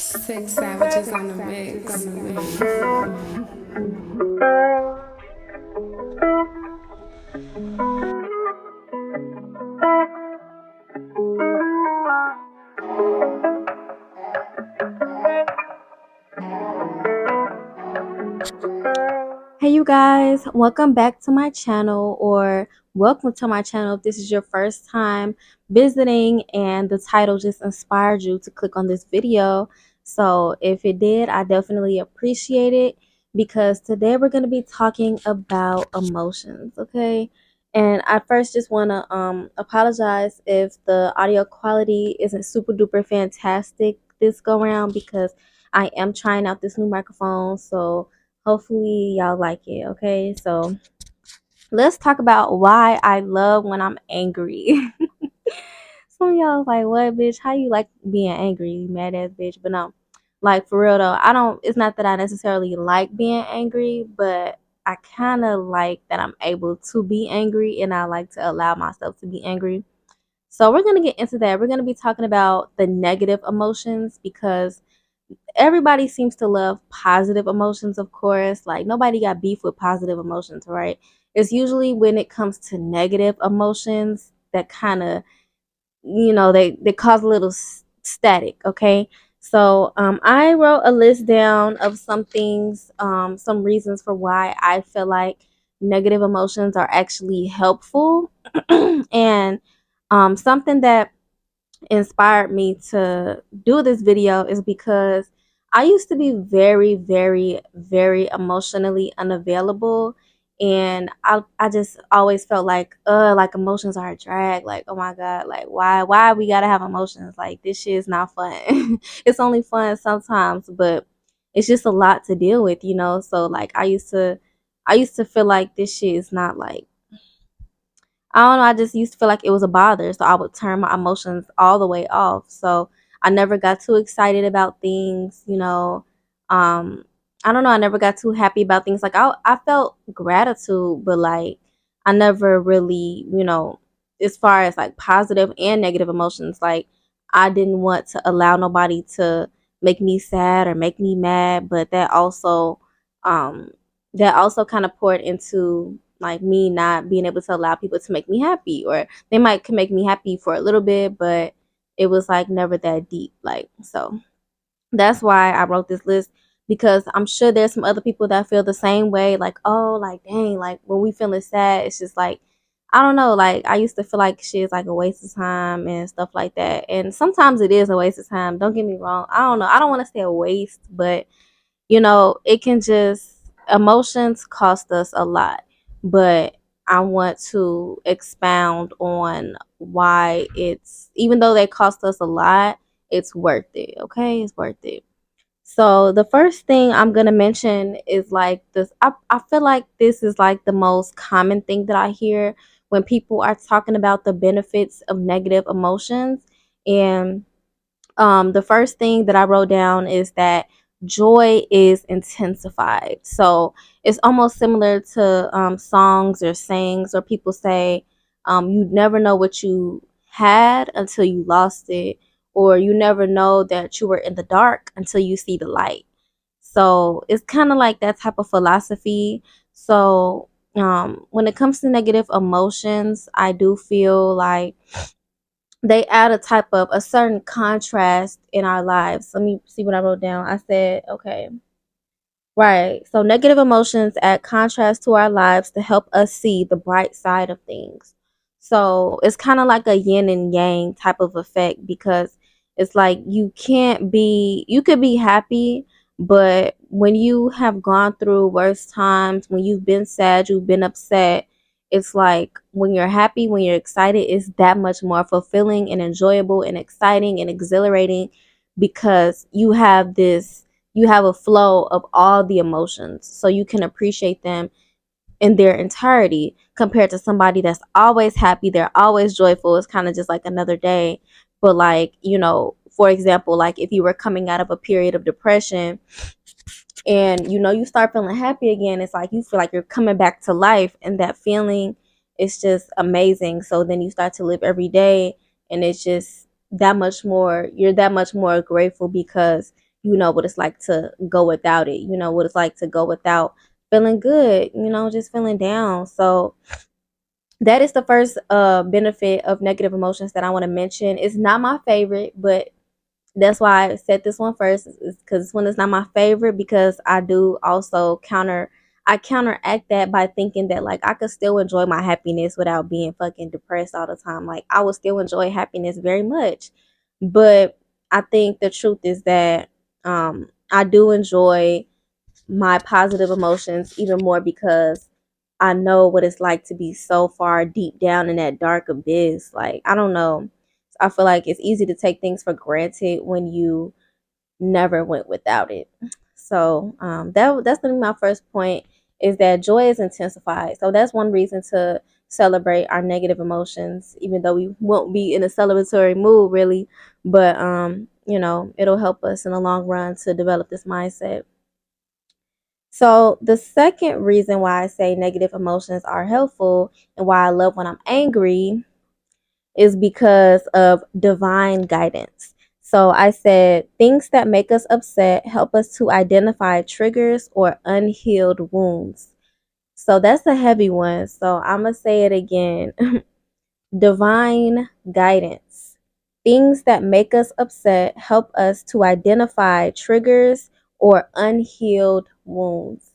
Six savages on the mix. Hey you guys, welcome back to my channel, or welcome to my channel if this is your first time visiting and the title just inspired you to click on this video. So if it did, I definitely appreciate it, because today we're going to be talking about emotions, okay? And I first just want to apologize if the audio quality isn't super duper fantastic this go round, because I am trying out this new microphone. So hopefully y'all like it, okay? So let's talk about why I love when I'm angry. Some of y'all like, what, bitch? How you like being angry? You mad ass bitch. But no, like for real though, I don't. It's not that I necessarily like being angry, but I kind of like that I'm able to be angry, and I like to allow myself to be angry. So we're gonna get into that. We're gonna be talking about the negative emotions, because everybody seems to love positive emotions, of course. Like nobody got beef with positive emotions, right? It's usually when it comes to negative emotions that kind of, they cause a little static, okay? So I wrote a list down of some things, some reasons for why I feel like negative emotions are actually helpful. And something that inspired me to do this video is because I used to be very, very, very emotionally unavailable. And I just always felt like emotions are a drag. Like, oh my God, like why we gotta have emotions? Like this shit is not fun. It's only fun sometimes, but it's just a lot to deal with, you know? So like I used to feel like this shit is not like, I don't know, I just used to feel like it was a bother, so I would turn my emotions all the way off. So I never got too excited about things, you know. Um, I don't know, I never got too happy about things. Like I felt gratitude, but like I never really, as far as like positive and negative emotions, like I didn't want to allow nobody to make me sad or make me mad, but um that also kind of poured into like me not being able to allow people to make me happy, or they might can make me happy for a little bit, but it was like never that deep. Like, so that's why I wrote this list, because I'm sure there's some other people that feel the same way. Like, oh, like dang, like when we feeling sad, it's just like, I don't know, like I used to feel like shit is like a waste of time and stuff like that. And sometimes it is a waste of time. Don't get me wrong. I don't know. I don't want to say a waste, but it can just, emotions cost us a lot. But I want to expound on why it's, even though they cost us a lot, it's worth it. Okay, it's worth it. So the first thing I'm gonna mention is like this. I feel like this is like the most common thing that I hear when people are talking about the benefits of negative emotions. And the first thing that I wrote down is that joy is intensified. So it's almost similar to songs or sayings, or people say, you never know what you had until you lost it, or you never know that you were in the dark until you see the light. So it's kind of like that type of philosophy. So when it comes to negative emotions, I do feel like they add a certain contrast in our lives. Let me see what I wrote down. I said, okay, right. So negative emotions add contrast to our lives to help us see the bright side of things. So it's kind of like a yin and yang type of effect, because it's like you could be happy, but when you have gone through worse times, when you've been sad, you've been upset, it's like when you're happy, when you're excited, it's that much more fulfilling and enjoyable and exciting and exhilarating, because you have a flow of all the emotions, so you can appreciate them in their entirety, compared to somebody that's always happy, they're always joyful. It's kind of just like another day. But like, for example, like if you were coming out of a period of depression, and you start feeling happy again, it's like you feel like you're coming back to life, and that feeling is just amazing. So then you start to live every day, and it's just that much more, you're that much more grateful, because you know what it's like to go without it. You know what it's like to go without feeling good, you know, just feeling down. So that is the first benefit of negative emotions that I want to mention. It's not my favorite, but that's why I said this one first, is because this one is not my favorite, because I do also counteract that by thinking that like I could still enjoy my happiness without being fucking depressed all the time. Like I would still enjoy happiness very much. But I think the truth is that I do enjoy my positive emotions even more, because I know what it's like to be so far deep down in that dark abyss. Like, I don't know. I feel like it's easy to take things for granted when you never went without it. So that's gonna be my first point, is that joy is intensified. So that's one reason to celebrate our negative emotions, even though we won't be in a celebratory mood really. But you know, it'll help us in the long run to develop this mindset. So, the second reason why I say negative emotions are helpful and why I love when I'm angry is because of divine guidance. So, I said things that make us upset help us to identify triggers or unhealed wounds. So, that's a heavy one. So, I'm going to say it again. Divine guidance. Things that make us upset help us to identify triggers or unhealed wounds.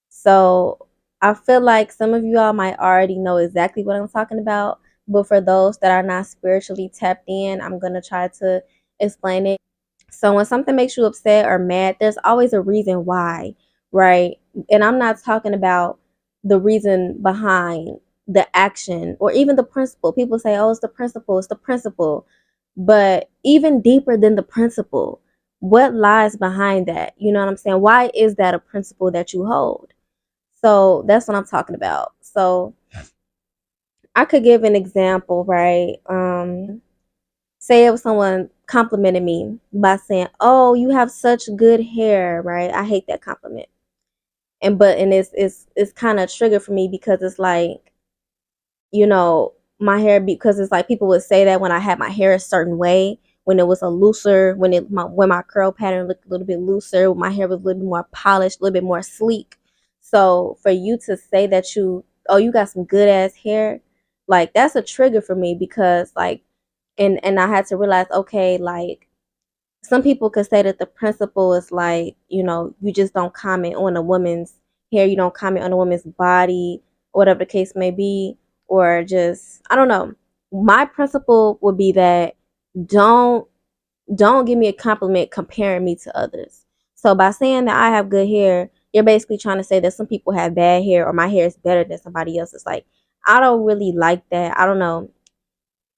So I feel like some of you all might already know exactly what I'm talking about. But for those that are not spiritually tapped in, I'm going to try to explain it. So when something makes you upset or mad, there's always a reason why, right? And I'm not talking about the reason behind the action or even the principle. People say, oh, it's the principle, it's the principle. But even deeper than the principle, what lies behind that? You know what I'm saying? Why is that a principle that you hold? So that's what I'm talking about. So I could give an example, right? Say if someone complimented me by saying, "Oh, you have such good hair," right? I hate that compliment, and it's kind of trigger for me, because it's like, you know, my hair, because it's like people would say that when I had my hair a certain way, when it was a looser, when my curl pattern looked a little bit looser, my hair was a little bit more polished, a little bit more sleek. So for you to say that you got some good ass hair, like that's a trigger for me, because like, and I had to realize, okay, like some people could say that the principle is like, you know, you just don't comment on a woman's hair, you don't comment on a woman's body, whatever the case may be, or just, I don't know. My principle would be that don't don't give me a compliment comparing me to others. So by saying that I have good hair, you're basically trying to say that some people have bad hair or my hair is better than somebody else's. Like, I don't really like that. I don't know.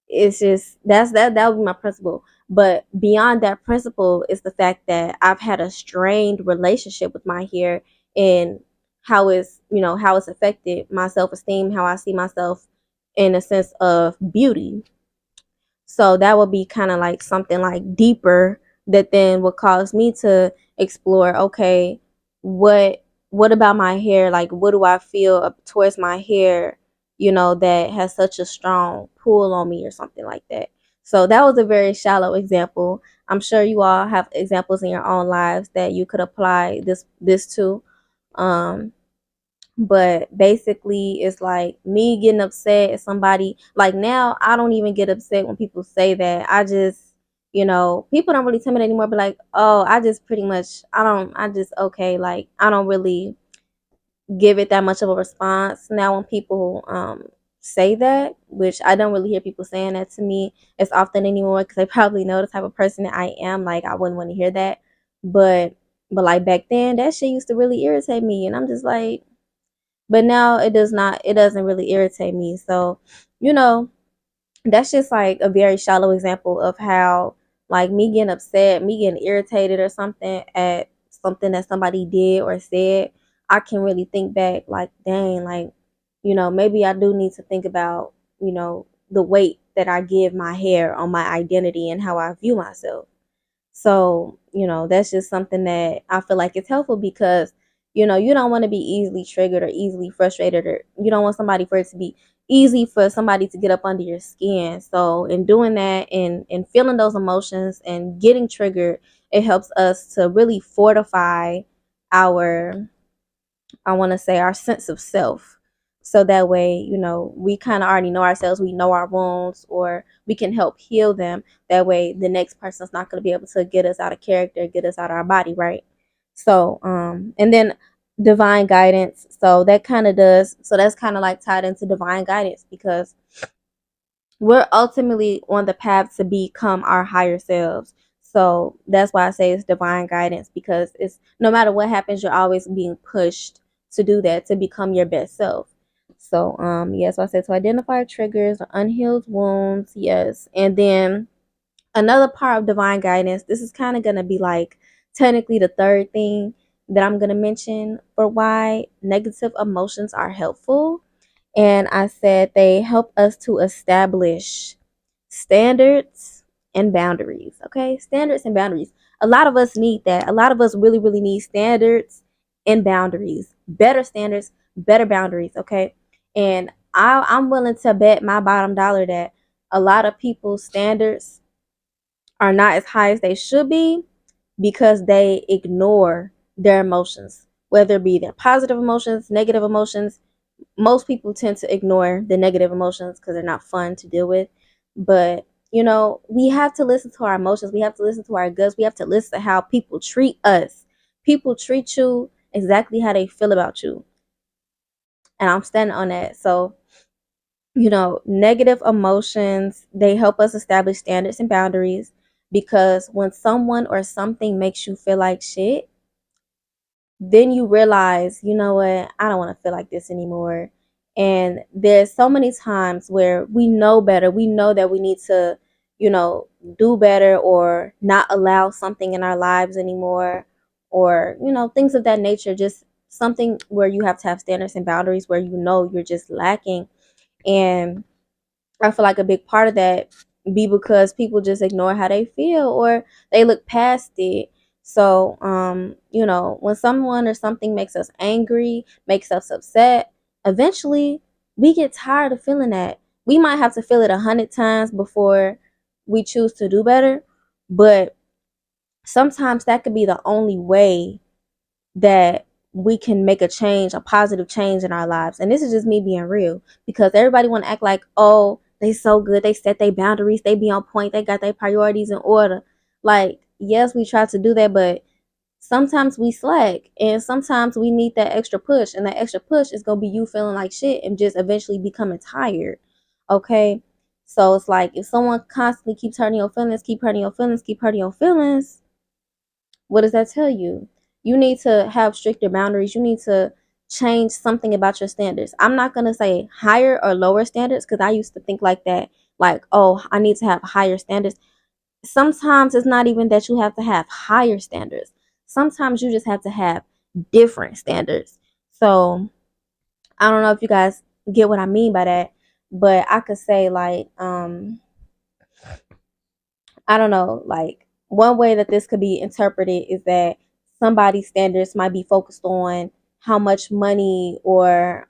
It's just that would be my principle. But beyond that principle is the fact that I've had a strained relationship with my hair, and how it's affected my self-esteem, how I see myself in a sense of beauty. So that would be kind of like something like deeper, that then would cause me to explore, okay, what about my hair? Like, what do I feel towards my hair, you know, that has such a strong pull on me or something like that. So that was a very shallow example. I'm sure you all have examples in your own lives that you could apply this to. Um, but basically it's like me getting upset at somebody. Like now I don't even get upset when people say that. I just, you know, people don't really tell me that anymore, but like, oh, I just pretty much, I just, okay, like I don't really give it that much of a response now when people say that, which I don't really hear people saying that to me as often anymore, because they probably know the type of person that I am. Like I wouldn't want to hear that. But like back then, that shit used to really irritate me, and I'm just like, but now it doesn't really irritate me. So, you know, that's just like a very shallow example of how, like, me getting upset, me getting irritated or something at something that somebody did or said, I can really think back like, dang, like, you know, maybe I do need to think about, you know, the weight that I give my hair on my identity and how I view myself. So, you know, that's just something that I feel like it's helpful, because, you know, you don't want to be easily triggered or easily frustrated, or you don't want somebody for it to be easy for somebody to get up under your skin. So in doing that and feeling those emotions and getting triggered, it helps us to really fortify our, I want to say, our sense of self. So that way, we kind of already know ourselves, we know our wounds, or we can help heal them. That way, the next person's not going to be able to get us out of character, get us out of our body, right? So, and then divine guidance. So that's kind of like tied into divine guidance, because we're ultimately on the path to become our higher selves. So that's why I say it's divine guidance, because it's no matter what happens, you're always being pushed to do that, to become your best self. So so I said to identify triggers, unhealed wounds, yes. And then another part of divine guidance, this is kind of gonna be like technically the third thing that I'm gonna mention for why negative emotions are helpful. And I said they help us to establish standards and boundaries. Okay, standards and boundaries. A lot of us need that. A lot of us really, really need standards and boundaries. Better standards, better boundaries. Okay, and I'm willing to bet my bottom dollar that a lot of people's standards are not as high as they should be because they ignore their emotions, whether it be their positive emotions, negative emotions. Most people tend to ignore the negative emotions because they're not fun to deal with. But, we have to listen to our emotions. We have to listen to our guts. We have to listen to how people treat us. People treat you exactly how they feel about you. And I'm standing on that. So, negative emotions, they help us establish standards and boundaries, because when someone or something makes you feel like shit, then you realize, you know what, I don't want to feel like this anymore. And there's so many times where we know better. We know that we need to, do better, or not allow something in our lives anymore, or, things of that nature. Just something where you have to have standards and boundaries, where you're just lacking. And I feel like a big part of that be because people just ignore how they feel, or they look past it. So, when someone or something makes us angry, makes us upset, eventually we get tired of feeling that. We might have to feel it 100 times before we choose to do better, but sometimes that could be the only way that we can make a change, a positive change in our lives. And this is just me being real, because everybody want to act like, oh, they so good, they set their boundaries, they be on point, they got their priorities in order. Like, yes, we try to do that, but sometimes we slack, and sometimes we need that extra push, and that extra push is gonna be you feeling like shit and just eventually becoming tired. Okay, so it's like, if someone constantly keeps hurting your feelings, keep hurting your feelings, keep hurting your feelings, what does that tell you? You need to have stricter boundaries. You need to change something about your standards. I'm not going to say higher or lower standards, because I used to think like that. Like, oh, I need to have higher standards. Sometimes it's not even that you have to have higher standards. Sometimes you just have to have different standards. So I don't know if you guys get what I mean by that, but I could say, like, I don't know, like, one way that this could be interpreted is that somebody's standards might be focused on how much money, or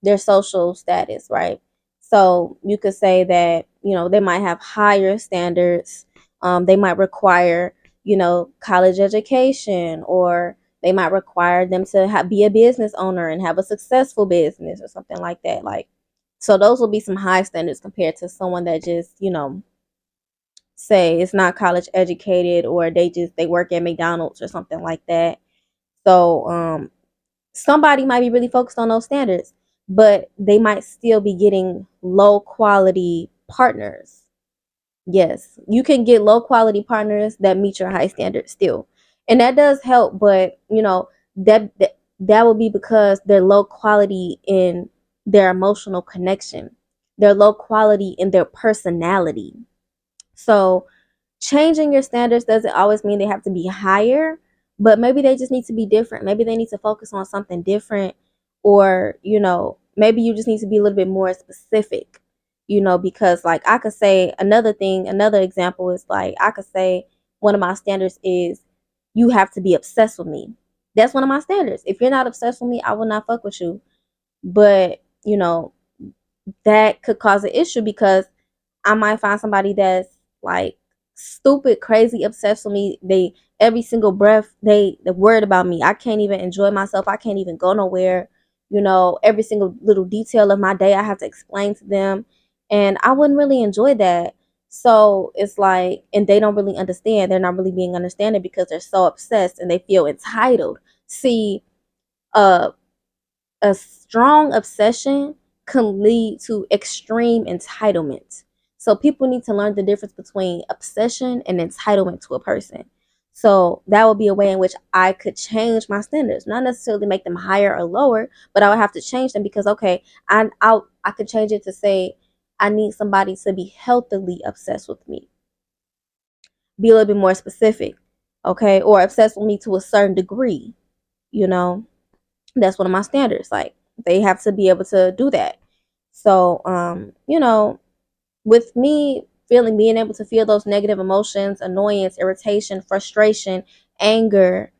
their social status, right? So you could say that, they might have higher standards. They might require, college education, or they might require them to be a business owner and have a successful business or something like that. Like, so those will be some high standards compared to someone that just, say it's not college educated, or they work at McDonald's or something like that. So somebody might be really focused on those standards, but they might still be getting low quality partners. Yes, you can get low quality partners that meet your high standards still. And that does help, but that will be because they're low quality in their emotional connection. They're low quality in their personality. So changing your standards doesn't always mean they have to be higher, but maybe they just need to be different. Maybe they need to focus on something different, or, maybe you just need to be a little bit more specific, because, like, I could say another example is, like, I could say one of my standards is you have to be obsessed with me. That's one of my standards. If you're not obsessed with me, I will not fuck with you. But, that could cause an issue because I might find somebody that's like stupid, crazy, obsessed with me. They every single breath they're worried about me. I can't even enjoy myself. I can't even go nowhere. Every single little detail of my day I have to explain to them. And I wouldn't really enjoy that. So it's like, and they don't really understand. They're not really being understanding because they're so obsessed and they feel entitled. See, uh a strong obsession can lead to extreme entitlement. So people need to learn the difference between obsession and entitlement to a person. So that would be a way in which I could change my standards, not necessarily make them higher or lower, but I would have to change them because okay, I could change it to say I need somebody to be healthily obsessed with me. Be a little bit more specific, okay, or obsessed with me to a certain degree. You know, that's one of my standards. Like they have to be able to do that. So with me being able to feel those negative emotions, annoyance, irritation, frustration, anger,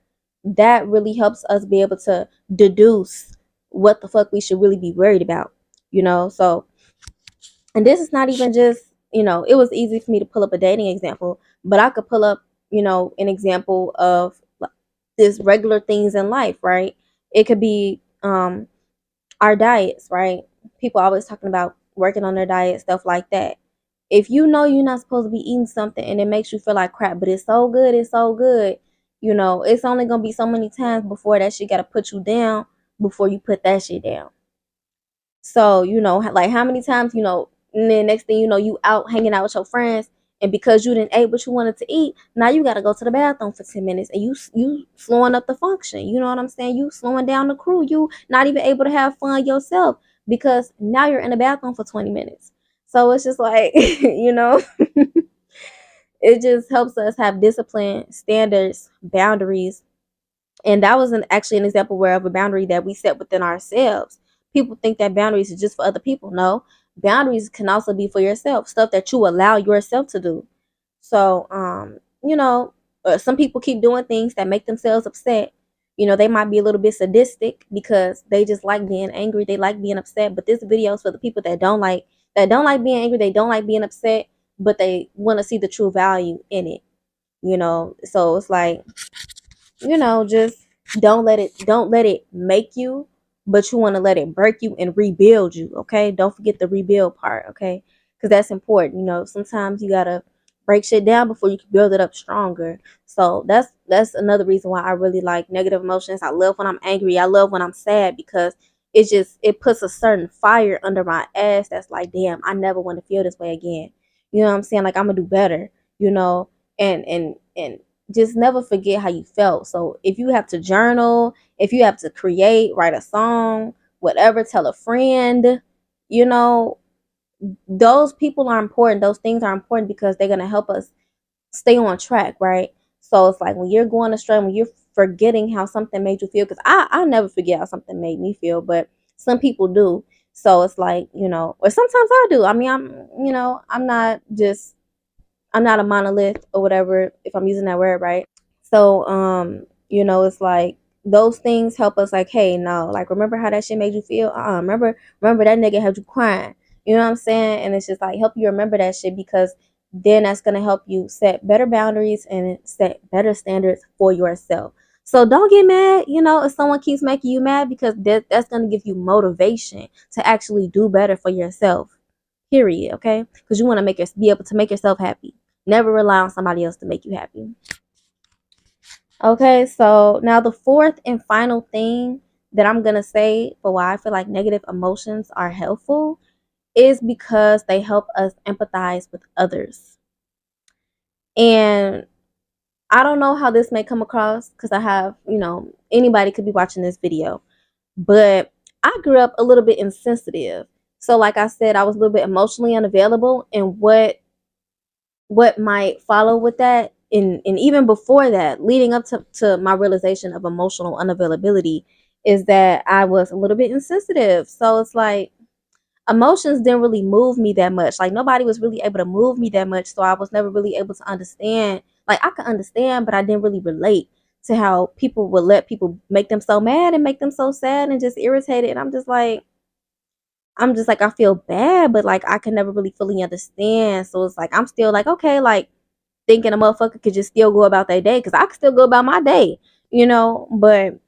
that really helps us be able to deduce what the fuck we should really be worried about. So, and this is not even just, it was easy for me to pull up a dating example, but I could pull up, an example of this regular things in life, right? It could be our diets, right? People always talking about working on their diet, stuff like that. If you know you're not supposed to be eating something and it makes you feel like crap, but it's so good, it's only gonna be so many times before that shit gotta put you down before you put that shit down. So, like how many times, and then next thing you know, you out hanging out with your friends, and because you didn't eat what you wanted to eat, now you got to go to the bathroom for 10 minutes, and you slowing up the function. You know what I'm saying? You slowing down the crew. You not even able to have fun yourself because now you're in the bathroom for 20 minutes. So it's just like, it just helps us have discipline, standards, boundaries, and that was actually an example where of a boundary that we set within ourselves. People think that boundaries are just for other people. No, boundaries can also be for yourself, stuff that you allow yourself to do. So, some people keep doing things that make themselves upset. They might be a little bit sadistic because they just like being angry. They like being upset. But this video is for the people that don't like being angry. They don't like being upset, but they want to see the true value in it. So it's like, just don't let it make you, but you want to let it break you and rebuild you. Okay, don't forget the rebuild part. Okay, because that's important. Sometimes you gotta break shit down before you can build it up stronger. So that's another reason why I really like negative emotions. I love when I'm angry. I love when I'm sad because it puts a certain fire under my ass that's like, damn, I never want to feel this way again. You know what I'm saying? Like I'm gonna do better. And just never forget how you felt. So if you have to journal, if you have to create, write a song, whatever, tell a friend, you know, those people are important. Those things are important because they're going to help us stay on track, right? So it's like when you're going astray, when you're forgetting how something made you feel, because I never forget how something made me feel, but some people do. So it's like, or sometimes I do. I mean, I'm not a monolith or whatever, if I'm using that word right. So, it's like those things help us like, hey, no, like remember how that shit made you feel? Remember that nigga had you crying. You know what I'm saying? And it's just like help you remember that shit because then that's gonna help you set better boundaries and set better standards for yourself. So don't get mad, if someone keeps making you mad because that's gonna give you motivation to actually do better for yourself. Period. Okay? Because you want to be able to make yourself happy. Never rely on somebody else to make you happy. Okay, so now the fourth and final thing that I'm going to say for why I feel like negative emotions are helpful is because they help us empathize with others. And I don't know how this may come across because I have, anybody could be watching this video, but I grew up a little bit insensitive. So like I said, I was a little bit emotionally unavailable, and what might follow with that and even before that, leading up to my realization of emotional unavailability, is that I was a little bit insensitive. So it's like emotions didn't really move me that much. Like nobody was really able to move me that much. So I was never really able to understand. Like I could understand, but I didn't really relate to how people would let people make them so mad and make them so sad and just irritated. And I'm just like, I'm just like, I feel bad, but like I can never really fully understand. So it's like I'm still like, okay, like thinking a motherfucker could just still go about their day, because I could still go about my day, but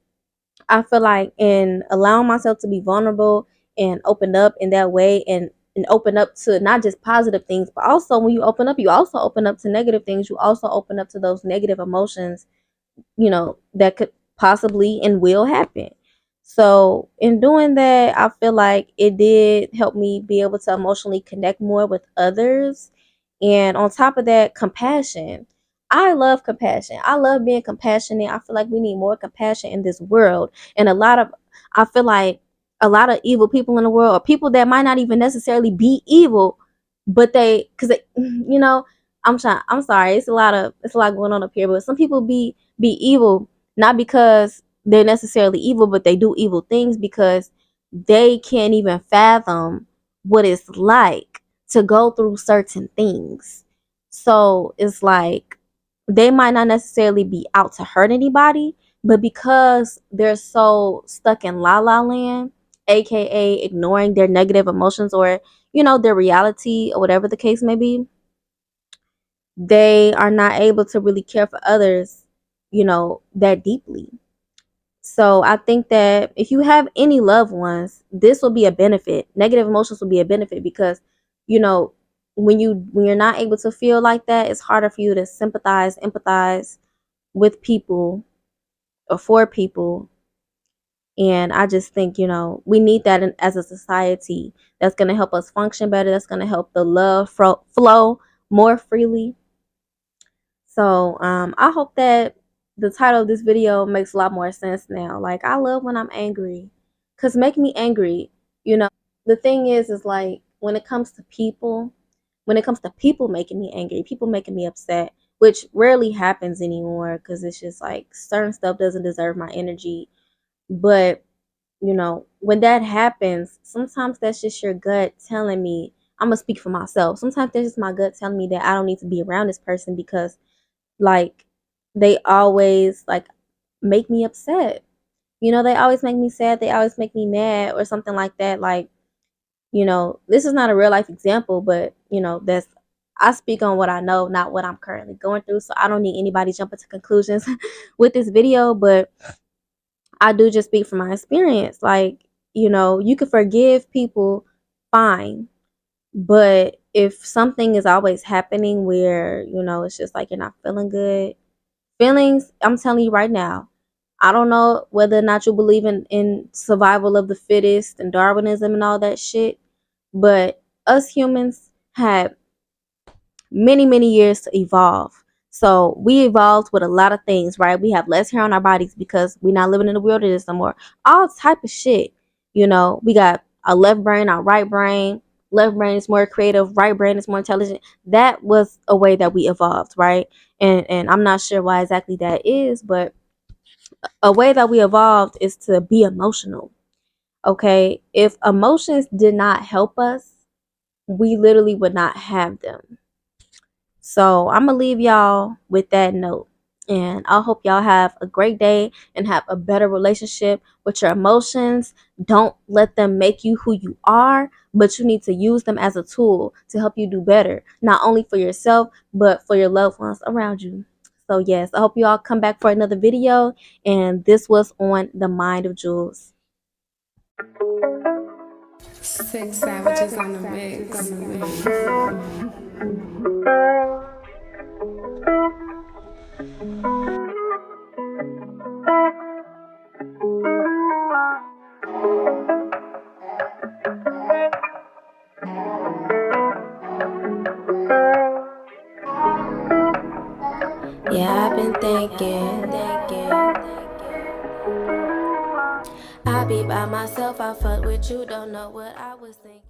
I feel like in allowing myself to be vulnerable and open up in that way, and open up to not just positive things, but also when you open up, you also open up to negative things. You also open up to those negative emotions, that could possibly and will happen. So, in doing that, I feel like it did help me be able to emotionally connect more with others. And on top of that, compassion. I love compassion. I love being compassionate. I feel like we need more compassion in this world. And I feel like a lot of evil people in the world, or people that might not even necessarily be evil, but I'm sorry, it's a lot going on up here, but some people be evil, not because they're necessarily evil, but they do evil things because they can't even fathom what it's like to go through certain things. So it's like they might not necessarily be out to hurt anybody, but because they're so stuck in la la land, aka ignoring their negative emotions, or their reality, or whatever the case may be, they are not able to really care for others, that deeply. So I think that if you have any loved ones, this will be a benefit. Negative emotions will be a benefit because, you know, when you're not able to feel like that, it's harder for you to sympathize, empathize with people or for people. And I just think, we need that as a society. That's going to help us function better. That's going to help the love flow more freely. So I hope that the title of this video makes a lot more sense now. Like, I love when I'm angry, cause make me angry. The thing is like when it comes to people making me angry, people making me upset, which rarely happens anymore, cause it's just like certain stuff doesn't deserve my energy. But when that happens, sometimes that's just your gut telling me. I'm gonna speak for myself. Sometimes that's just my gut telling me that I don't need to be around this person because like they always like make me upset. They always make me sad, they always make me mad or something like that. Like, this is not a real life example, but that's I speak on what I know, not what I'm currently going through. So I don't need anybody jumping to conclusions with this video, but I do just speak from my experience. Like, you can forgive people, fine. But if something is always happening where, it's just like you're not feeling good, feelings, I'm telling you right now, I don't know whether or not you believe in survival of the fittest and Darwinism and all that shit, but us humans had many, many years to evolve. So we evolved with a lot of things, right? We have less hair on our bodies because we're not living in the wilderness no more. All type of shit. We got a left brain, our right brain. Left brain is more creative, right brain is more intelligent. That was a way that we evolved, right? And I'm not sure why exactly that is, but a way that we evolved is to be emotional. Okay? If emotions did not help us, we literally would not have them. So I'm gonna leave y'all with that note. And I hope y'all have a great day and have a better relationship with your emotions. Don't let them make you who you are, but you need to use them as a tool to help you do better, not only for yourself, but for your loved ones around you. So, yes, I hope you all come back for another video. And this was on the Mind of Jules. Six savages on the mix. Yeah, I've been thinking. I be by myself, I fuck with you, don't know what I was thinking.